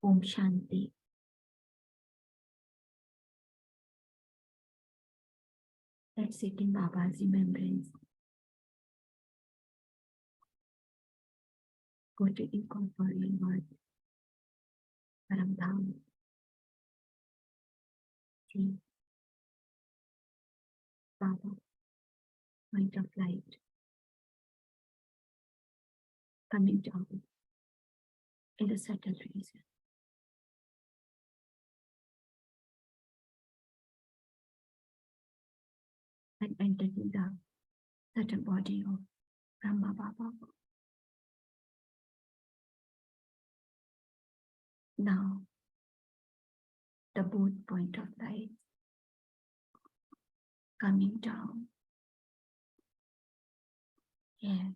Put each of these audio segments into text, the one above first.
Om Shanti. Let's sit in Baba's remembrance. Go to incorporeal world. Param Dham. See Baba, point of light, coming down in the subtle region. And entering the subtle body of Brahma Baba. Now, the both point of light coming down here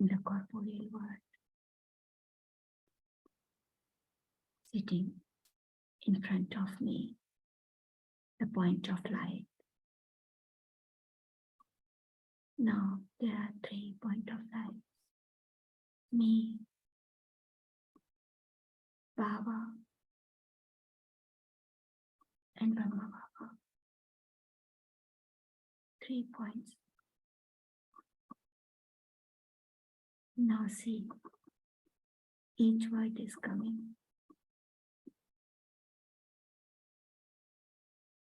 in the corporeal world, sitting in front of me, the point of light. Now there are 3 points of light. Me, Baba, and Brahma Baba. 3 points. Now see, each word is coming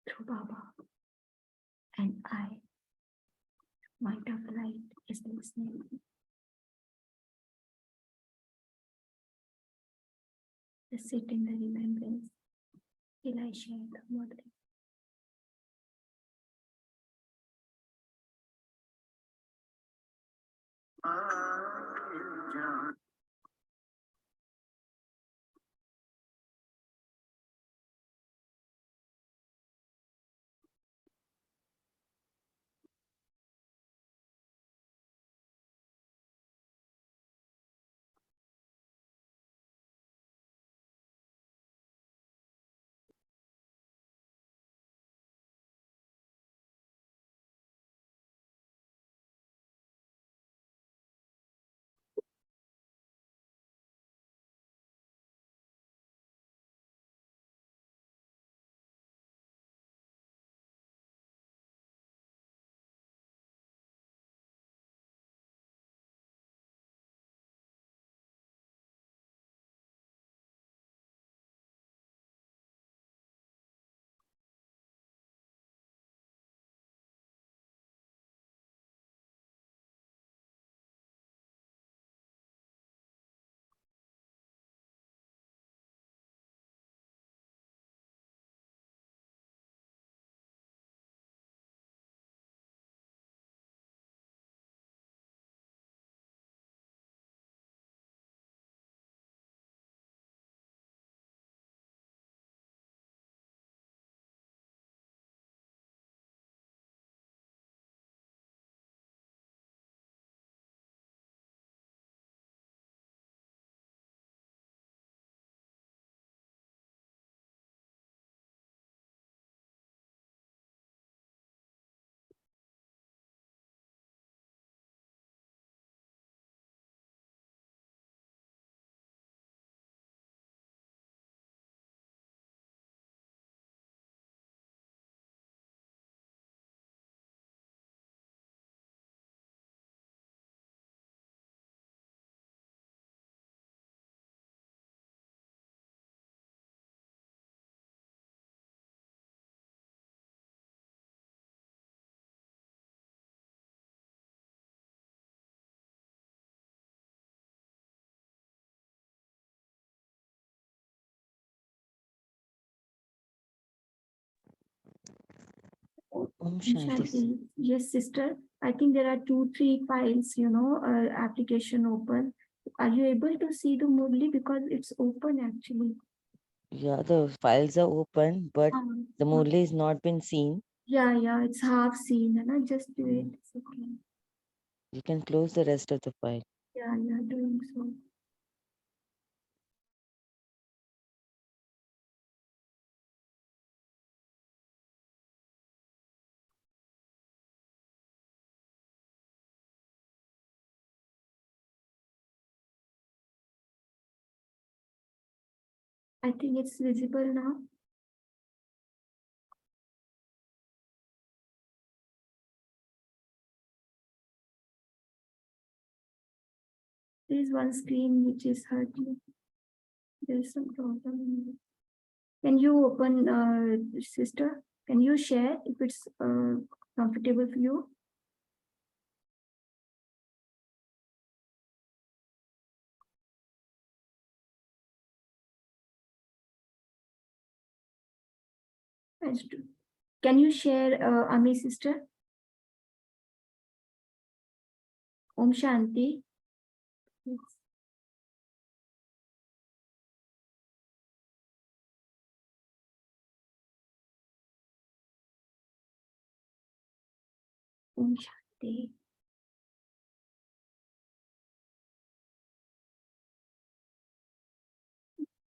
through Baba, and I, point of light, is listening. Just sit in the remembrance till I share the Murli. Om Shanti. Shanti. Yes, sister. I think there are 2-3 files, application open. Are you able to see the Murli? Because it's open actually. Yeah, the files are open, but the Murli has not been seen. Yeah, it's half seen. And just do it. It's okay. You can close the rest of the file. Yeah, doing so. I think it's visible now. There is one screen which is hurting. There is some problem. Can you open, sister? Can you share if it's comfortable for you? Can you share, Ami sister? Om Shanti. Yes. Om Shanti.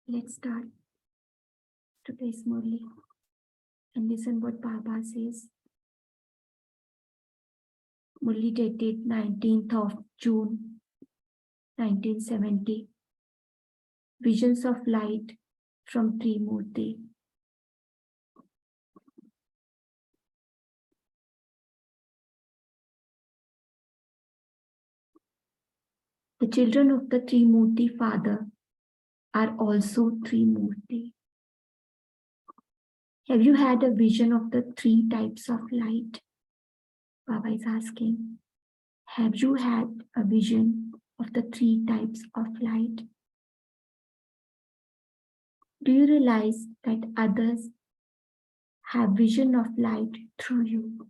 Let's start today's Murli and listen what Baba says. Murli dated 19th of June 1970. Visions of light from Trimurti. The children of the Trimurti Father are also Trimurti. Have you had a vision of the three types of light? Baba is asking. Have you had a vision of the three types of light? Do you realize that others have vision of light through you?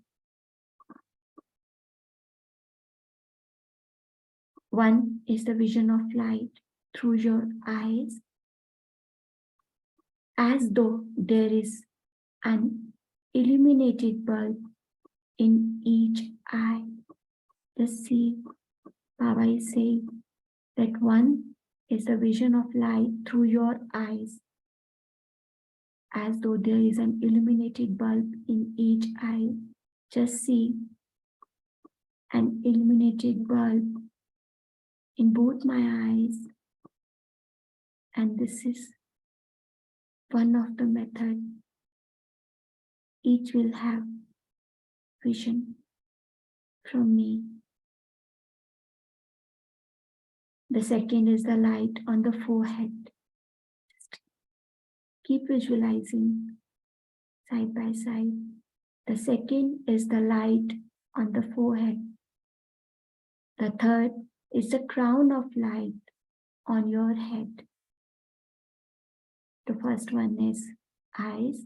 One is the vision of light through your eyes, as though there is an illuminated bulb in each eye. Just see, Baba is saying that one is the vision of light through your eyes, as though there is an illuminated bulb in each eye. Just see an illuminated bulb in both my eyes, and this is one of the methods. Each will have vision from me. The second is the light on the forehead. Just keep visualizing side by side. The second is the light on the forehead. The third is the crown of light on your head. The first one is eyes.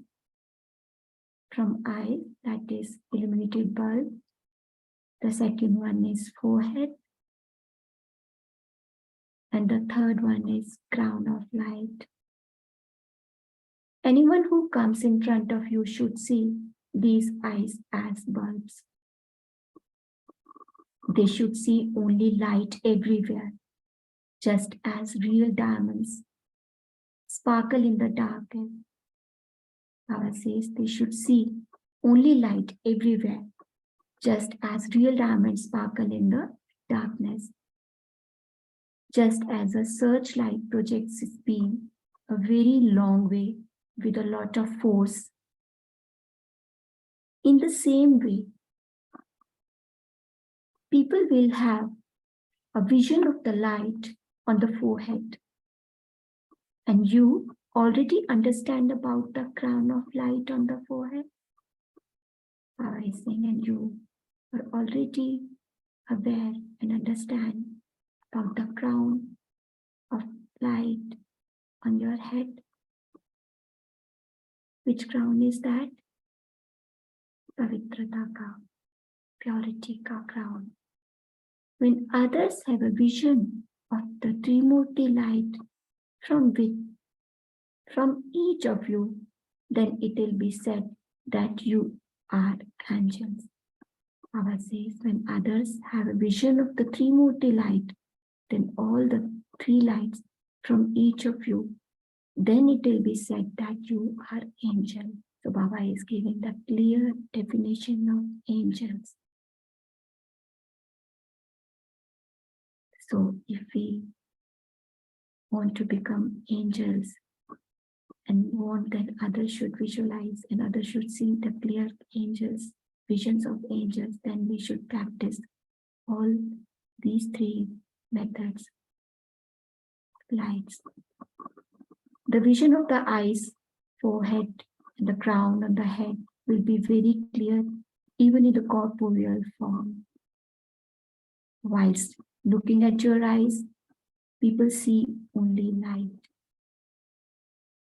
From eyes, that is illuminated bulb. The second one is forehead. And the third one is crown of light. Anyone who comes in front of you should see these eyes as bulbs. They should see only light everywhere, just as real diamonds sparkle in the dark. Baba says they should see only light everywhere, just as real diamonds sparkle in the darkness. Just as a searchlight projects its beam a very long way with a lot of force. In the same way, people will have a vision of the light on the forehead. And you already understand about the crown of light on the forehead. Baba is saying, and you are already aware and understand about the crown of light on your head. Which crown is that? Pavitrata ka, purity ka crown. When others have a vision of the Trimurti light from each of you, then it will be said that you are angels. Baba says, when others have a vision of the Trimurti light, then all the three lights from each of you, then it will be said that you are angel. So Baba is giving the clear definition of angels. So if we want to become angels, and want that others should visualize and others should see the clear angels, visions of angels, then we should practice all these three methods. Lights. The vision of the eyes, forehead, and the crown on the head will be very clear even in the corporeal form. Whilst looking at your eyes, people see only light.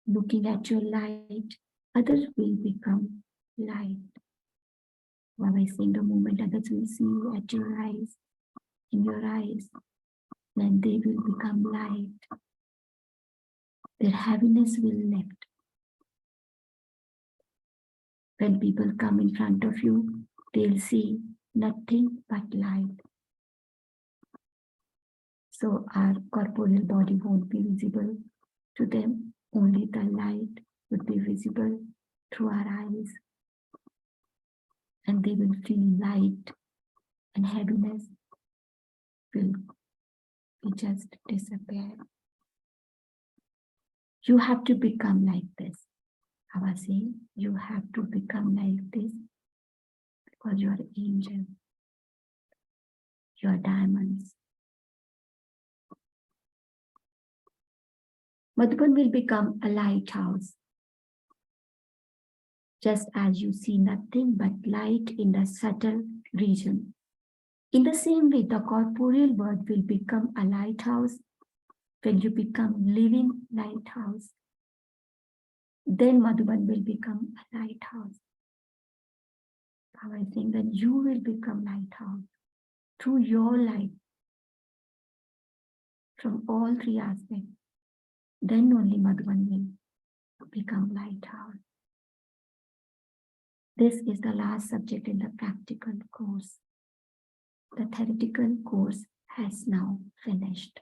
Looking at your light, others will become light. While I saying the moment others will see you at your eyes, in your eyes, then they will become light. Their heaviness will lift. When people come in front of you, they'll see nothing but light. So our corporeal body won't be visible to them. Only the light would be visible through our eyes. And they will feel light and heaviness will just disappear. You have to become like this. I was saying, you have to become like this because you are angel. You are diamonds. Madhuban will become a lighthouse. Just as you see nothing but light in the subtle region. In the same way, the corporeal world will become a lighthouse when you become living lighthouse. Then Madhuban will become a lighthouse. I think that you will become lighthouse through your light from all three aspects. Then only Madhuban will become lighthouse. This is the last subject in the practical course. The theoretical course has now finished.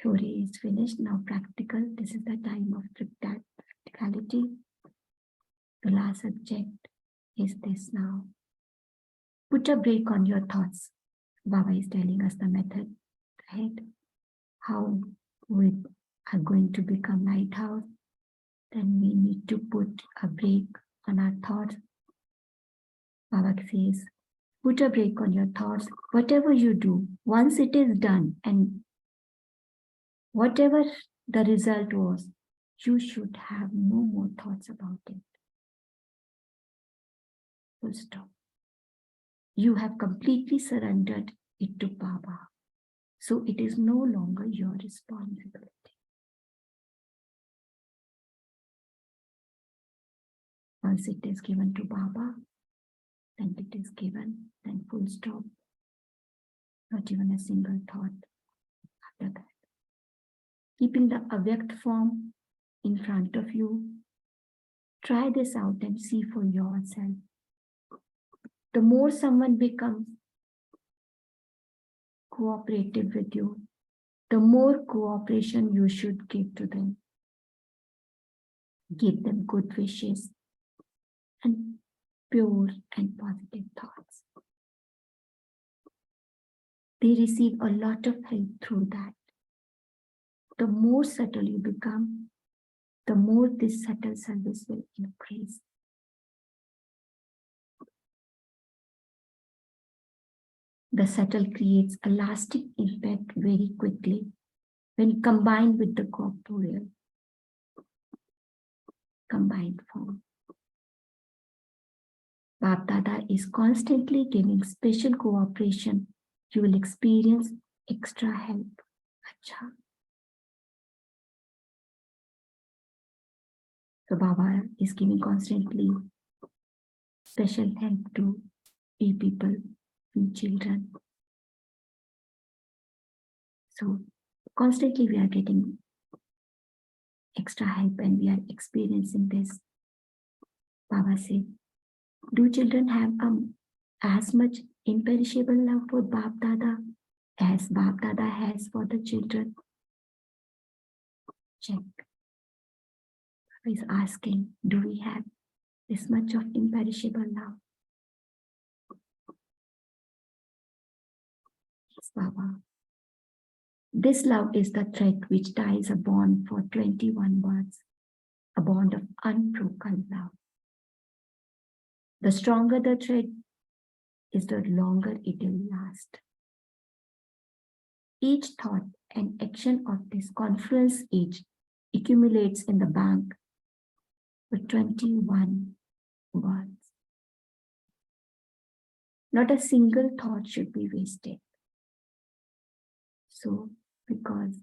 Theory is finished, now practical. This is the time of practicality. The last subject is this now. Put a break on your thoughts. Baba is telling us the method ahead. How we are going to become lighthouse. Then we need to put a break on our thoughts. Baba says, put a break on your thoughts. Whatever you do, once it is done and whatever the result was, you should have no more thoughts about it. Full stop. You have completely surrendered it to Baba. So it is no longer your responsibility. Once it is given to Baba, then it is given, then full stop. Not even a single thought after that. Keeping the avyakt form in front of you, try this out and see for yourself. The more someone becomes cooperative with you, the more cooperation you should give to them. Give them good wishes and pure and positive thoughts. They receive a lot of help through that. The more subtle you become, the more this subtle service will increase. The subtle creates a lasting impact very quickly when combined with the corporeal combined form. Bap Dada is constantly giving special cooperation. You will experience extra help. Acha. So Baba is giving constantly special help to we people, we children. So constantly we are getting extra help and we are experiencing this. Baba said, do children have as much imperishable love for Bap Dada as Bap Dada has for the children? Check. Baba is asking, do we have this much of imperishable love? Yes, Baba. This love is the thread which ties a bond for 21 births, a bond of unbroken love. The stronger the thread is, the longer it will last. Each thought and action of this conference age accumulates in the bank for 21 births. Not a single thought should be wasted. So, because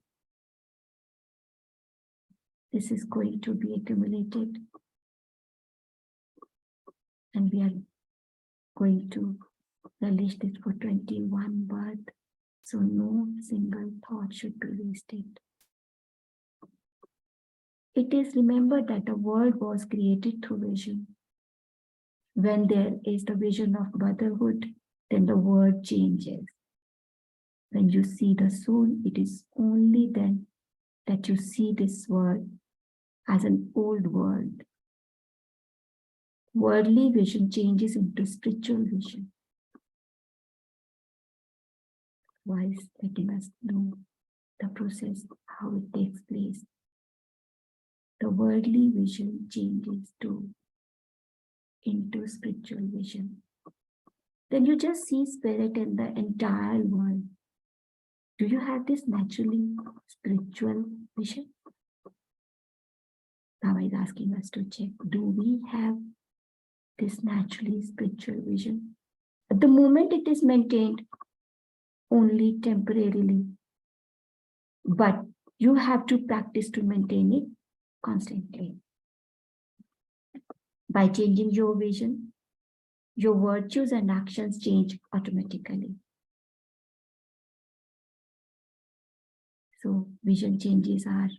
this is going to be accumulated, and we are going to release this for 21 births, so no single thought should be wasted. It is remembered that the world was created through vision. When there is the vision of motherhood, then the world changes. When you see the soul, it is only then that you see this world as an old world. Worldly vision changes into spiritual vision. Why is letting us know the process, how it takes place. The worldly vision changes into spiritual vision. Then you just see spirit in the entire world. Do you have this naturally spiritual vision? Baba is asking us to check. Do we have this naturally spiritual vision? At the moment it is maintained only temporarily, but you have to practice to maintain it constantly. By changing your vision, your virtues and actions change automatically. So vision changes our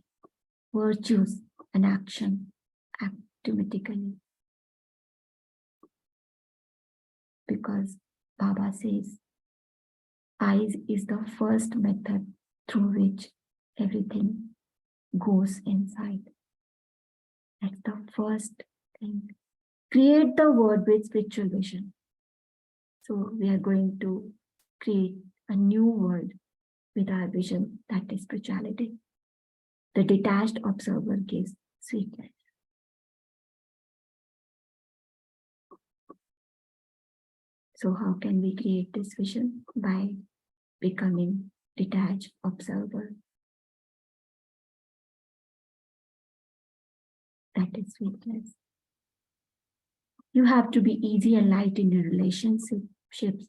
virtues and action automatically. Because Baba says, eyes is the first method through which everything goes inside. That's the first thing. Create the world with spiritual vision. So we are going to create a new world with our vision, that is spirituality. The detached observer gives sweetness. So how can we create this vision? By becoming detached observer. That is sweetness. You have to be easy and light in your relationships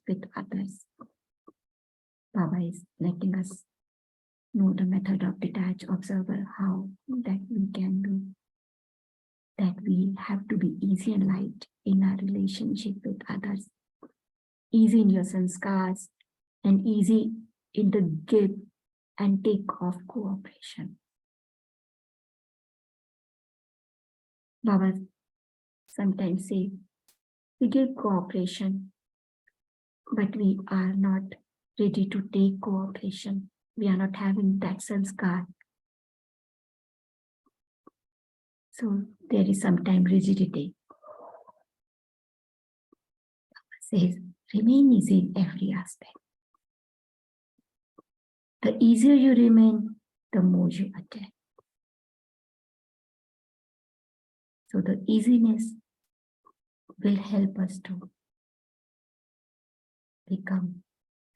with others. Baba is letting us know the method of detached observer, how that we can do. That we have to be easy and light in our relationship with others. Easy in your sanskars and easy in the give and take of cooperation. Baba sometimes say, we give cooperation, but we are not ready to take cooperation. We are not having that sanskar. So there is sometimes rigidity. Baba says, remain easy in every aspect. The easier you remain, the more you attain. So the easiness will help us to become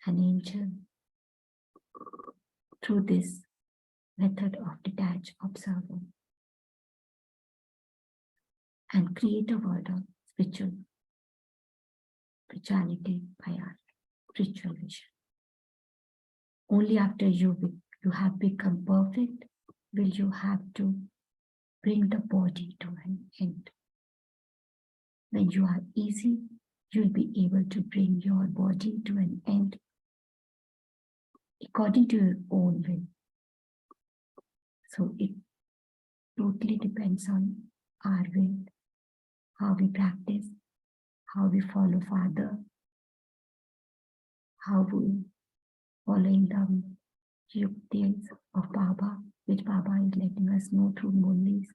an angel through this method of detached observer and create a world of spirituality by our spiritual vision. Only after you have become perfect will you have to bring the body to an end. When you are easy, you'll be able to bring your body to an end according to your own will. So it totally depends on our will, how we practice, how we follow Father, how we following the yuktis of Baba, which Baba is letting us know through Murlis,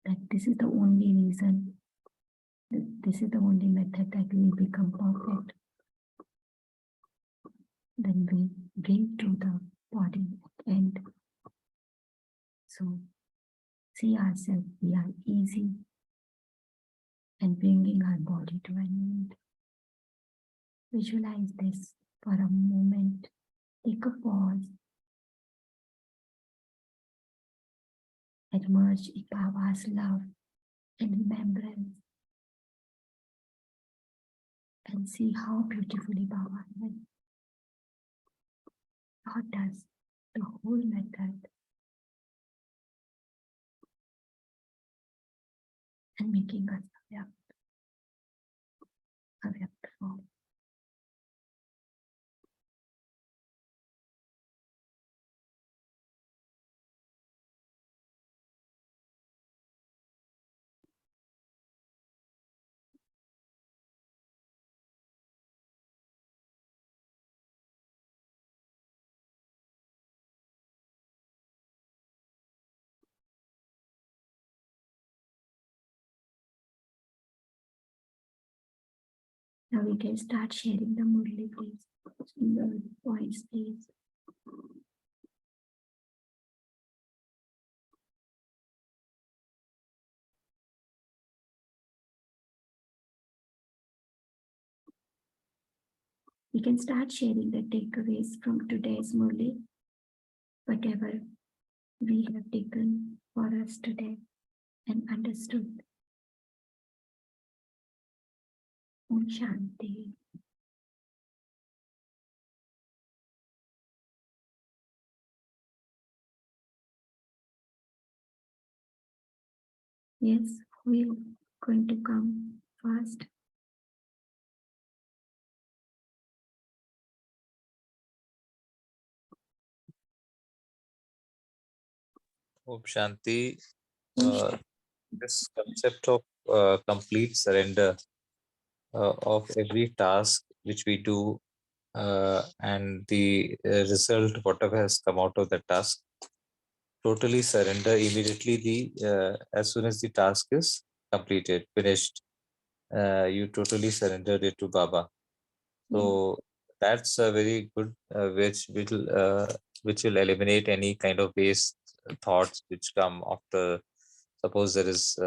that this is the only reason, this is the only method that we become perfect. Then we bring to the body and so see ourselves, we are easy and bringing our body to an end. Visualize this for a moment. Take a pause and merge in Baba's love and remembrance and see how beautifully Baba has taught us the whole method and making us avyakt form. Now we can start sharing the Murli, please. In the points, please. We can start sharing the takeaways from today's Murli, whatever we have taken for us today and understood. Om Shanti. Yes, we're going to come first. Om Shanti. This concept of complete surrender of every task which we do and the result, whatever has come out of the task, totally surrender immediately. As soon as the task is completed, finished, you totally surrender it to Baba. So that's a very good, which will eliminate any kind of waste thoughts which come after. Suppose there is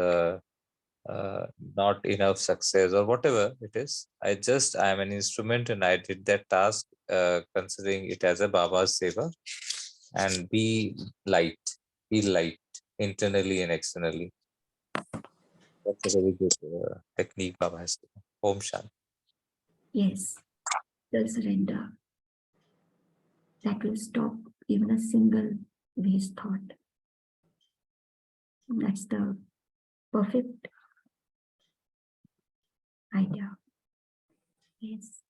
not enough success or whatever it is. I am an instrument and I did that task, considering it as a Baba's seva, and be light, feel light internally and externally. That's a very good technique Baba has given. Om Shanti. Yes, the surrender. That will stop even a single waste thought. That's the perfect idea. Yes.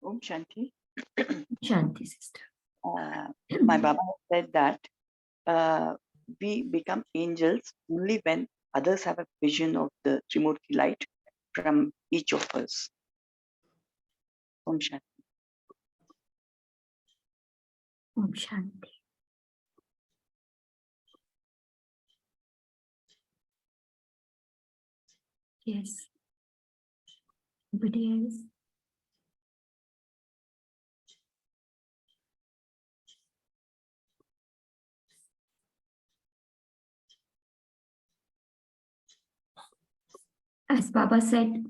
Om Shanti. Shanti, sister. My Baba said that we become angels only when others have a vision of the Trimurti light from each of us. Om Shanti. Om Shanti. Yes. Anybody else? As Baba said,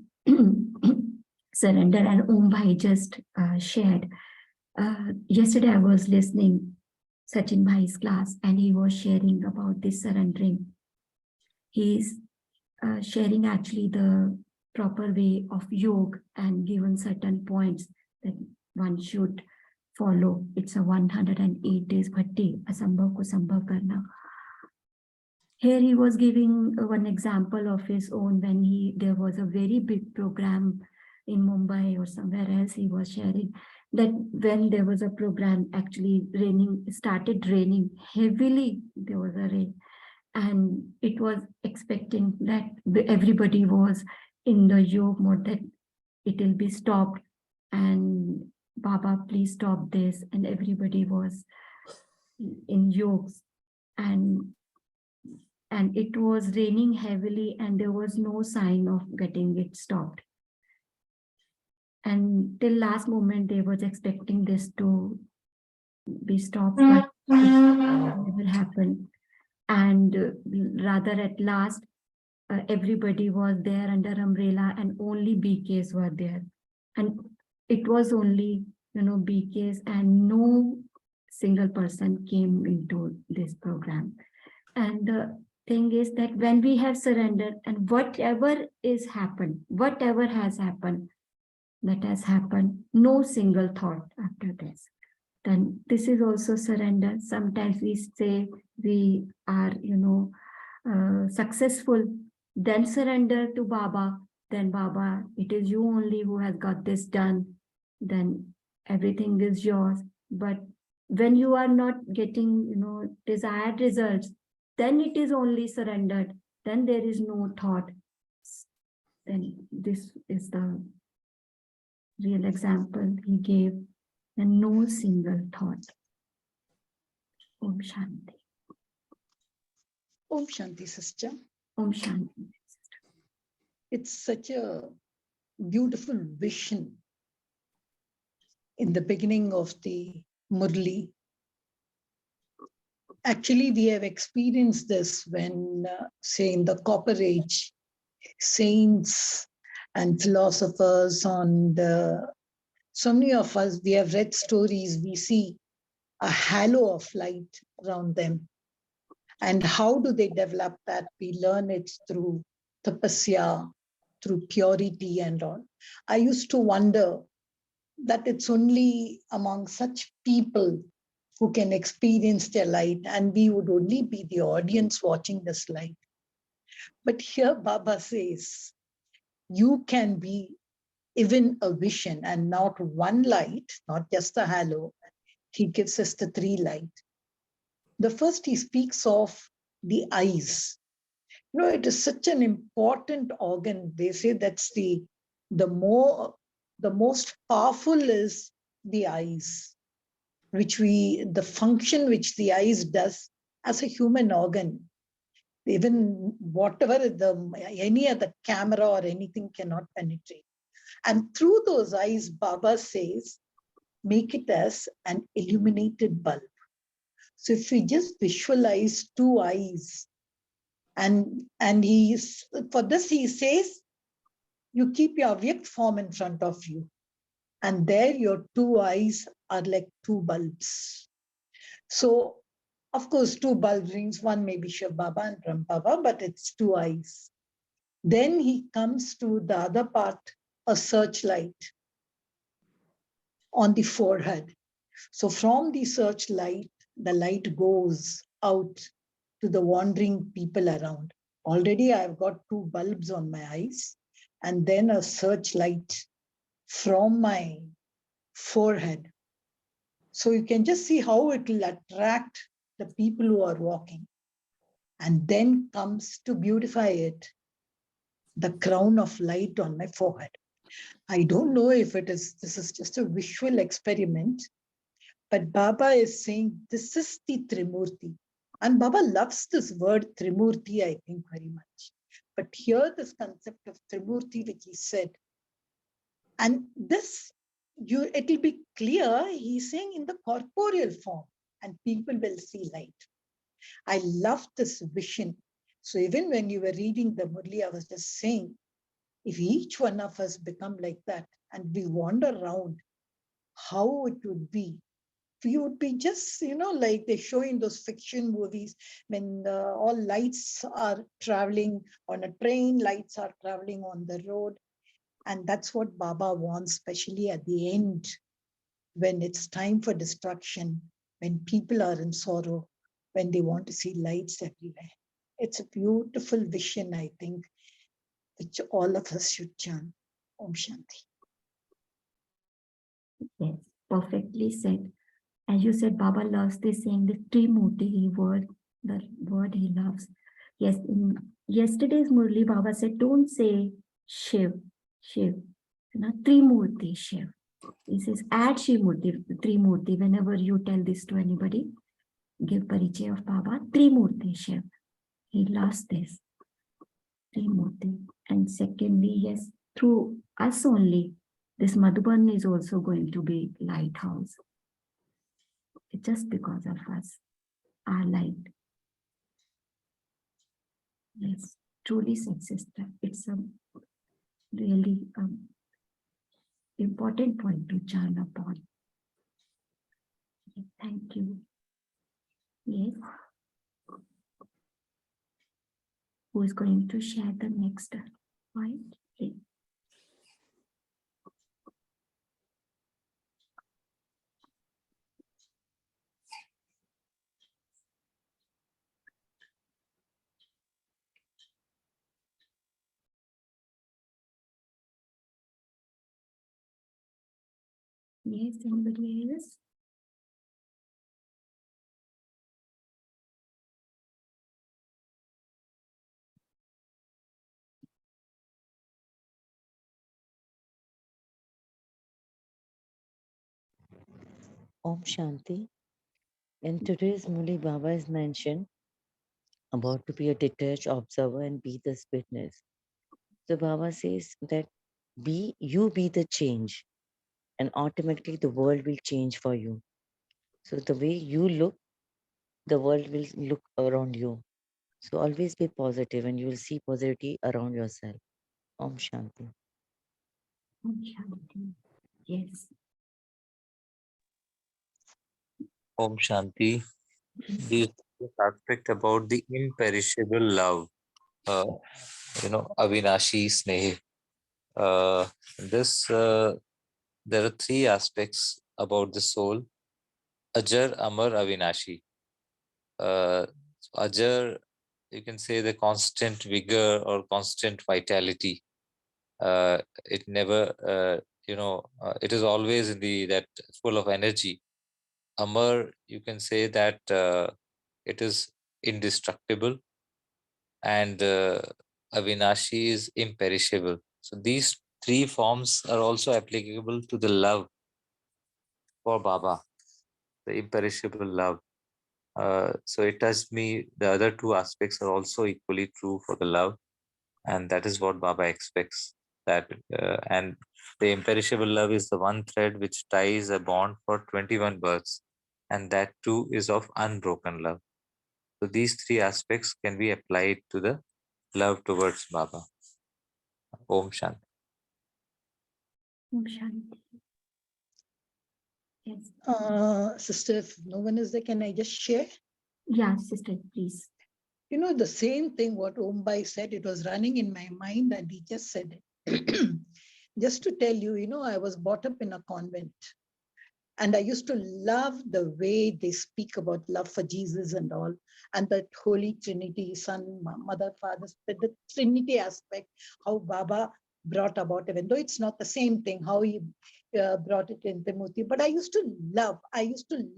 surrender, and Om Bhai just shared. Yesterday I was listening Sachin Bhai's class and he was sharing about this surrendering. He's sharing actually the proper way of yoga and given certain points that one should follow. It's a 108 days bhatti, asambhav ko sambhav karna. Here he was giving one example of his own when there was a very big program in Mumbai or somewhere else. He was sharing that when there was a program actually started raining heavily, there was a rain, and it was expecting that everybody was in the yoga mode that it will be stopped and Baba, please stop this, and everybody was in yogs, and it was raining heavily, and there was no sign of getting it stopped. And till last moment, they was expecting this to be stopped, but it never happened. And rather at last, everybody was there under umbrella, and only BKs were there. And it was only, BKs, and no single person came into this program. And the thing is that when we have surrendered, and whatever has happened, that has happened, no single thought after this. Then this is also surrender. Sometimes we say we are, successful, then surrender to Baba. Then Baba, it is you only who has got this done. Then everything is yours. But when you are not getting, desired results, then it is only surrendered. Then there is no thought. Then this is the real example he gave, and no single thought. Om Shanti. Om Shanti, sister. Om Shanti. It's such a beautiful vision in the beginning of the Murli. Actually, we have experienced this when, say, in the Copper Age, saints and philosophers so many of us, we have read stories, we see a halo of light around them. And how do they develop that? We learn it through tapasya, through purity and all. I used to wonder that it's only among such people who can experience their light, and we would only be the audience watching this light. But here Baba says, you can be even a vision, and not one light, not just the halo. He gives us the three light. The first, he speaks of the eyes. It is such an important organ. They say that's the most powerful is the eyes, the function which the eyes does as a human organ. Even whatever any other camera or anything cannot penetrate. And through those eyes, Baba says, make it as an illuminated bulb. So if we just visualize two eyes, and for this he says, you keep your Vyakt form in front of you, and there your two eyes are like two bulbs. So, of course, two bulb rings, one may be Shiv Baba and Ram Baba, but it's two eyes. Then he comes to the other part, a searchlight on the forehead. So from the searchlight, the light goes out to the wandering people around. Already I've got two bulbs on my eyes, and then a searchlight from my forehead. So you can just see how it will attract the people who are walking. And then comes to beautify it, the crown of light on my forehead. I don't know if this is just a visual experiment, but Baba is saying this is the Trimurti. And Baba loves this word Trimurti, I think, very much. But here this concept of Trimurti, which he said, and this, it will be clear, he's saying in the corporeal form, and people will see light. I love this vision. So even when you were reading the Murli, I was just saying, if each one of us become like that and we wander around, how it would be. We would be just, like they show in those fiction movies, when all lights are traveling on a train, lights are traveling on the road. And that's what Baba wants, especially at the end, when it's time for destruction, when people are in sorrow, when they want to see lights everywhere. It's a beautiful vision, I think, which all of us should chant. Om Shanti. Yes, perfectly said. As you said, Baba loves this saying, the Trimurti word, the word he loves. Yes, in yesterday's Murli, Baba said, don't say Shiv, Trimurti, Shiv. He says, add Shivmurti, Trimurti, whenever you tell this to anybody. give Parichaya of Baba, Trimurti Shiv. He lost this Trimurti. And secondly, yes, through us only, this Madhuban is also going to be lighthouse. It's just because of us, our light. Yes, truly said, sister. It's a really important point to churn upon. Thank you. Yes. Who is going to share the next point? Please. Yes, anybody else? Om Shanti. In today's Murli, Baba is mentioned about to be a detached observer and be this witness. So Baba says that you be the change, and automatically the world will change for you. So the way you look, the world will look around you. So always be positive and you will see positivity around yourself. Om Shanti. Om Shanti. Yes. Om Shanti. This aspect about the imperishable love, Avinashi Sneh. There are three aspects about the soul: Ajar, Amar, Avinashi. Ajar, you can say the constant vigor or constant vitality. It never, it is always in that full of energy. Amar, you can say that it is indestructible, and Avinashi is imperishable. So these three forms are also applicable to the love for Baba, the imperishable love. So it touched me. The other two aspects are also equally true for the love, and that is what Baba expects. And the imperishable love is the one thread which ties a bond for 21 births, and that too is of unbroken love. So these three aspects can be applied to the love towards Baba. Om Shanti. Om Shanti. Yes. Sister, if no one is there, can I just share? Yeah, sister, please. You know, the same thing what Ombai said, it was running in my mind and he just said it. Just to tell you, I was brought up in a convent. And I used to love the way they speak about love for Jesus and all, and that Holy Trinity, Son, Mother, Father, Spirit, the Trinity aspect, how Baba brought about, even though it's not the same thing, how he brought it in Trimurti. But I used to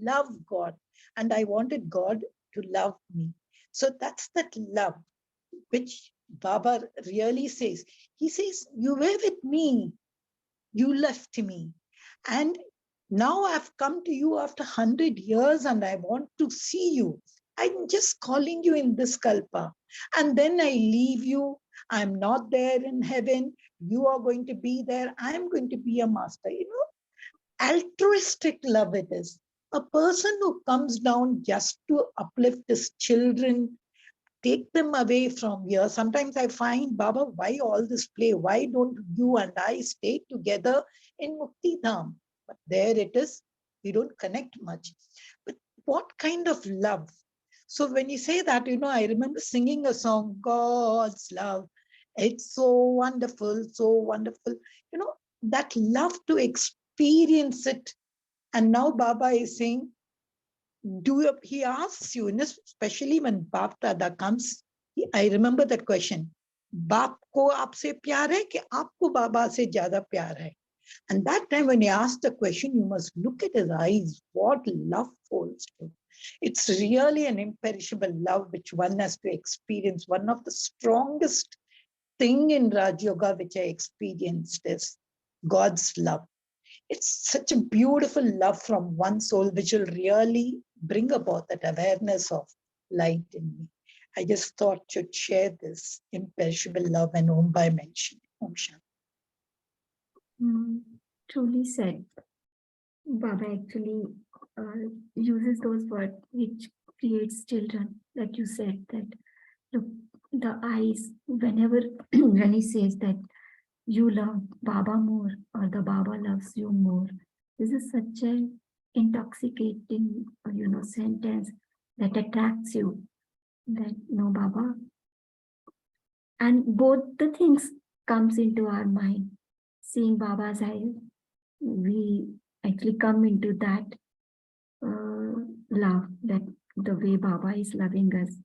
love God, and I wanted God to love me. So that's that love, which Baba really says. He says, you were with me, you left me. And now I've come to you after 100 years and I want to see you. I'm just calling you in this kalpa. And then I leave you. I'm not there in heaven. You are going to be there. I'm going to be a master. Altruistic love it is. A person who comes down just to uplift his children, take them away from here. Sometimes I find, Baba, why all this play? Why don't you and I stay together in Mukti Dham? But there it is. We don't connect much. But what kind of love? So when you say that, I remember singing a song, God's love. It's so wonderful, so wonderful. That love to experience it. And now Baba is saying, he asks you, especially when Bap Dada comes, I remember that question. Baap ko aapse pyar hai ki aapko Baba se zyada pyar hai? And that time when he asked the question, you must look at his eyes. What love falls to. It's really an imperishable love which one has to experience. One of the strongest thing in Raj Yoga which I experienced is God's love. It's such a beautiful love from one soul, which will really bring about that awareness of light in me. I just thought to share this imperishable love and Om by mention. Om Shanti. Truly said. Baba actually uses those words which creates children, like you said, that the eyes, whenever when he says that you love Baba more or the Baba loves you more, this is such an intoxicating, sentence that attracts you, that no Baba. And both the things comes into our mind. Seeing Baba's eyes, we actually come into that love, that the way Baba is loving us,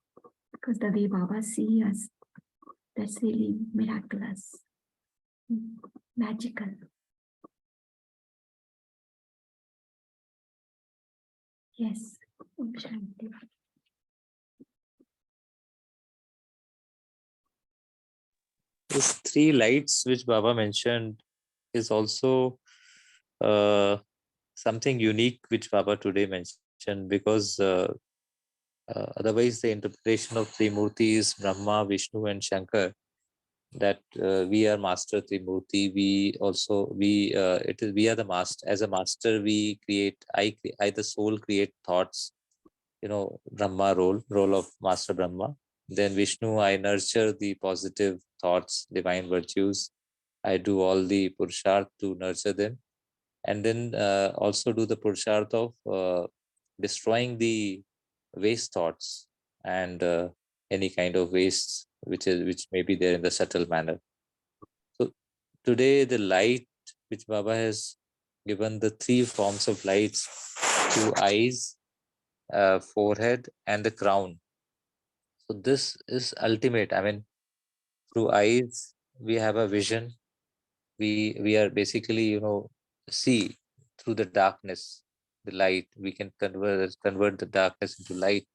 because the way Baba sees us, that's really miraculous, magical. Yes. Om Shanti. These three lights which Baba mentioned is also something unique which Baba today mentioned, because otherwise the interpretation of Trimurti is Brahma, Vishnu and Shankar, that we are master Trimurti. We are the master. As a master, we create, I the soul create thoughts, Brahma role of Master Brahma. Then Vishnu, I nurture the positive thoughts, divine virtues. I do all the Purusharth to nurture them. And then also do the Purusharth of destroying the waste thoughts and any kind of waste which may be there in the subtle manner. So today the light which Baba has given, the three forms of lights, through eyes, forehead and the crown. So this is ultimate. I mean, through eyes we have a vision. We are basically, see through the darkness, the light. We can convert the darkness into light.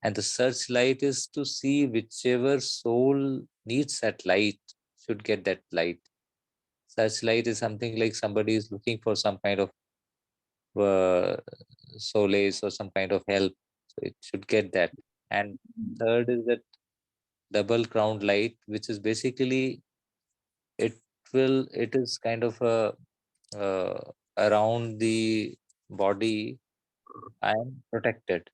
And the searchlight is to see whichever soul needs that light should get that light. Searchlight is something like somebody is looking for some kind of solace or some kind of help. So it should get that. And third is that double crowned light, which is basically, it is kind of a around the body. I am protected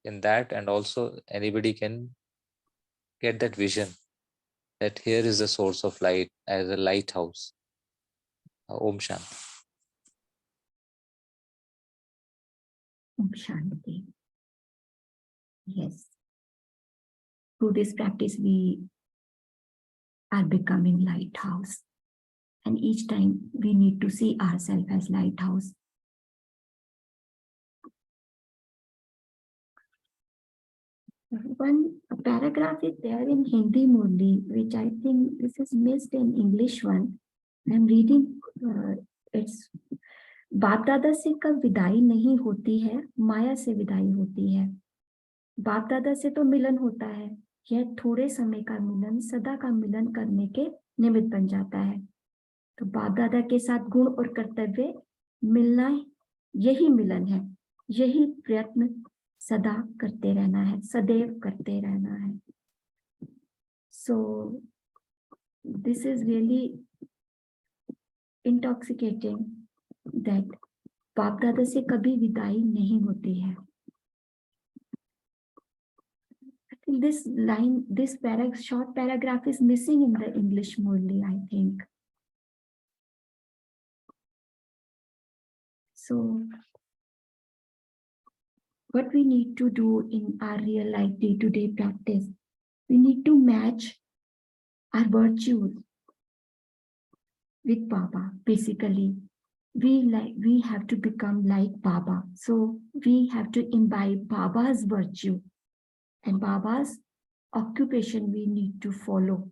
in that, and also anybody can get that vision that here is the source of light as a lighthouse. Om Shanti. Om Shanti. Yes. Through this practice, we are becoming lighthouse. And each time we need to see ourselves as lighthouse. One paragraph is there in Hindi, Murli, which I think this is missed in English one. I'm reading, it's बाप दादा से कब विदाई नहीं होती है, माया से विदाई होती है. बाप दादा से तो मिलन होता है, यह थोड़े समय का मिलन सदा का मिलन करने के निमित्त बन जाता है. तो बाप दादा के साथ गुण और कर्तव्य मिलना, यही मिलन है, यही प्रयत्न सदा करते रहना है, सदैव करते रहना है. So this is really intoxicating that बाप दादा से कभी विदाई नहीं होती है. I think this line, this short paragraph is missing in the English Murli, I think. So what we need to do in our real life day-to-day practice, we need to match our virtues with Baba. Basically, we have to become like Baba. So we have to imbibe Baba's virtue and Baba's occupation we need to follow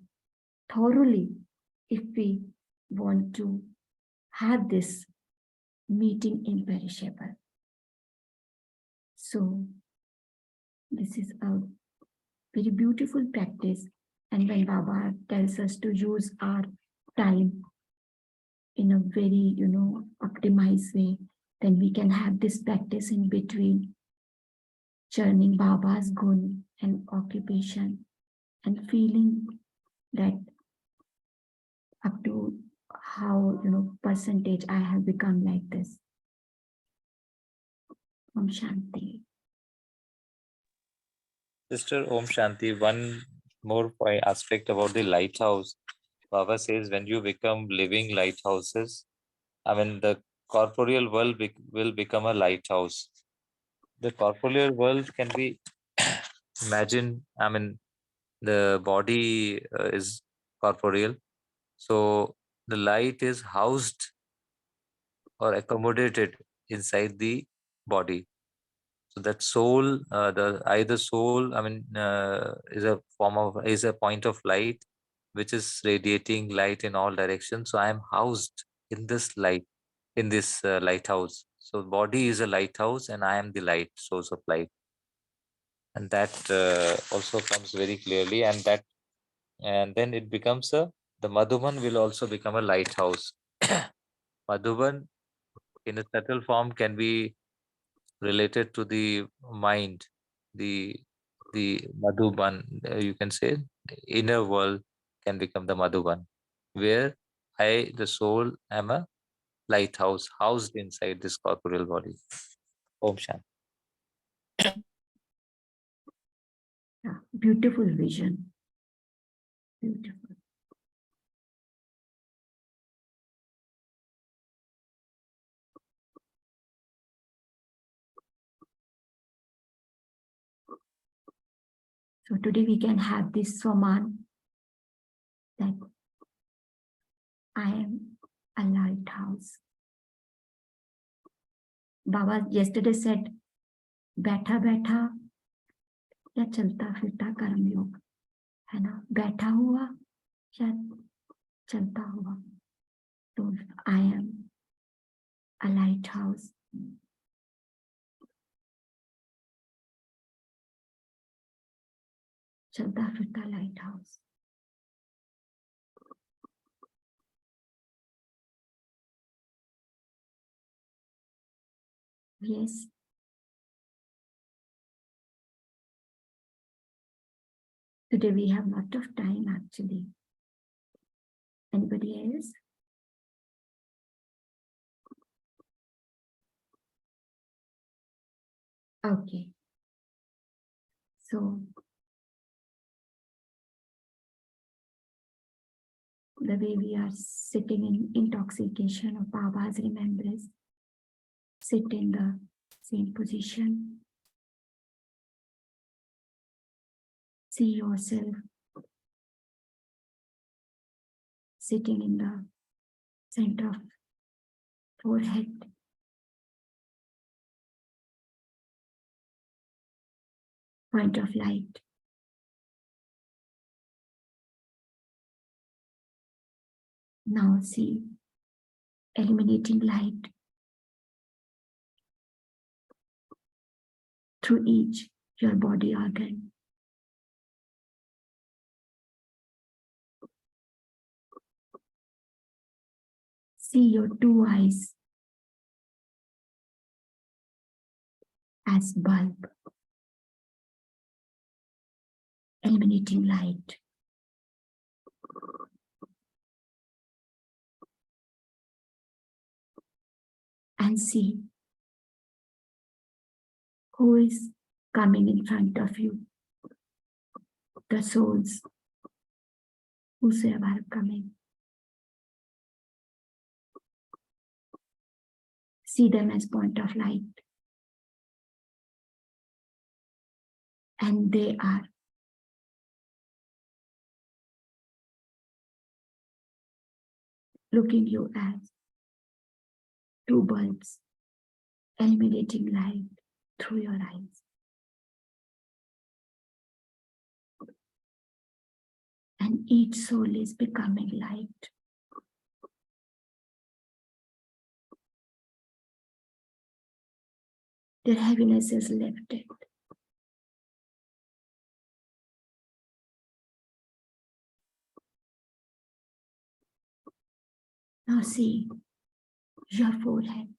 thoroughly if we want to have this meeting imperishable. So this is a very beautiful practice. And when Baba tells us to use our time in a very, optimized way, then we can have this practice in between churning Baba's gun and occupation and feeling that up to how percentage I have become like this. Om Shanti. Sister Om Shanti, one more point aspect about the lighthouse. Baba says when you become living lighthouses, I mean the corporeal world will become a lighthouse. The corporeal world can be imagined, I mean the body is corporeal. So the light is housed or accommodated inside the body. So that soul, the either soul, I mean, is a point of light, which is radiating light in all directions. So I am housed in this light, in this lighthouse. So body is a lighthouse, and I am the light, source of light, and that also comes very clearly. And then it becomes the Madhuban will also become a lighthouse. Madhuban, in a subtle form, can be related to the mind, the Madhuban, you can say the inner world can become the Madhuban, where I, the soul, am a lighthouse housed inside this corporeal body. Om Shanti. Yeah, beautiful vision. Beautiful. So today we can have this Swaman that I am a lighthouse. Baba yesterday said, बैठा बैठा या चलता फिरता कर्म योग, है ना? बैठा हुआ या चलता हुआ. So I am a lighthouse. चलता फिरता lighthouse. Yes. Today we have lot of time actually. Anybody else? Okay. So the way we are sitting in intoxication of Baba's remembrance, sit in the same position. See yourself sitting in the center of forehead. Point of light. Now see eliminating light through each your body organ. See your two eyes as bulb, eliminating light. And see who is coming in front of you. The souls, whosoever are coming. See them as point of light. And they are looking you as two bulbs, eliminating light through your eyes. And each soul is becoming light. Their heaviness is lifted. Now see your forehead.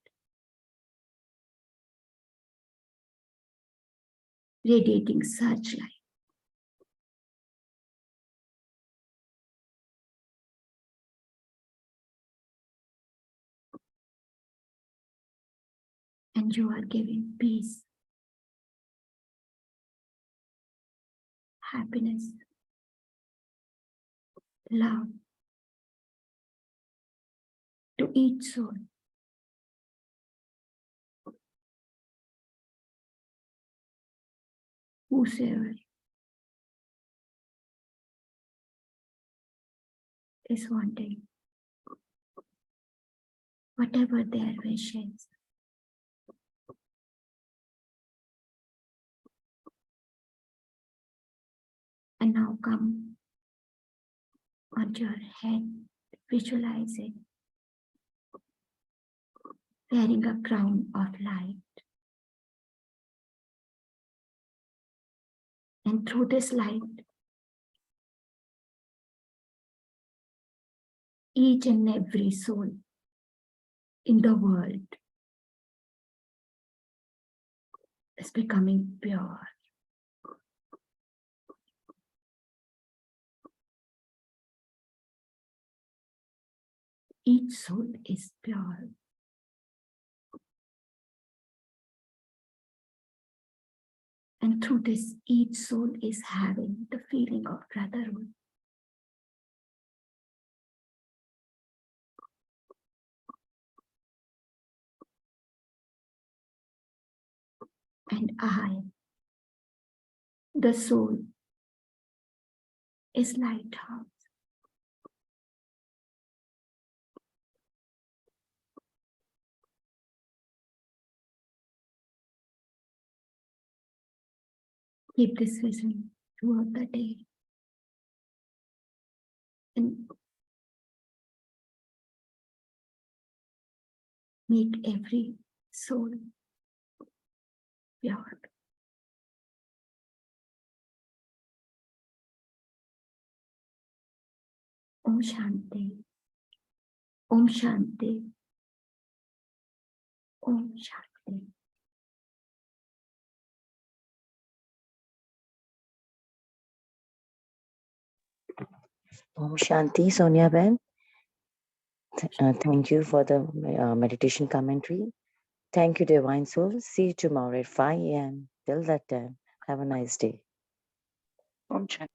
radiating searchlight. And you are giving peace, happiness, love to each soul. Whosoever is wanting, whatever their wishes. And now come onto your head, visualize it, wearing a crown of light. And through this light, each and every soul in the world is becoming pure. Each soul is pure. And through this, each soul is having the feeling of brotherhood. And I, the soul, is lighthouse. Keep this vision throughout the day. And make every soul pure. Om Shanti. Om Shanti. Om Shanti. Om Shanti, Sonia Ben. Thank you for the meditation commentary. Thank you, Divine Soul. See you tomorrow at 5 a.m. Till that time, have a nice day. Om Shanti.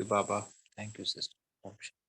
Baba. Thank you, sister. Om Shanti.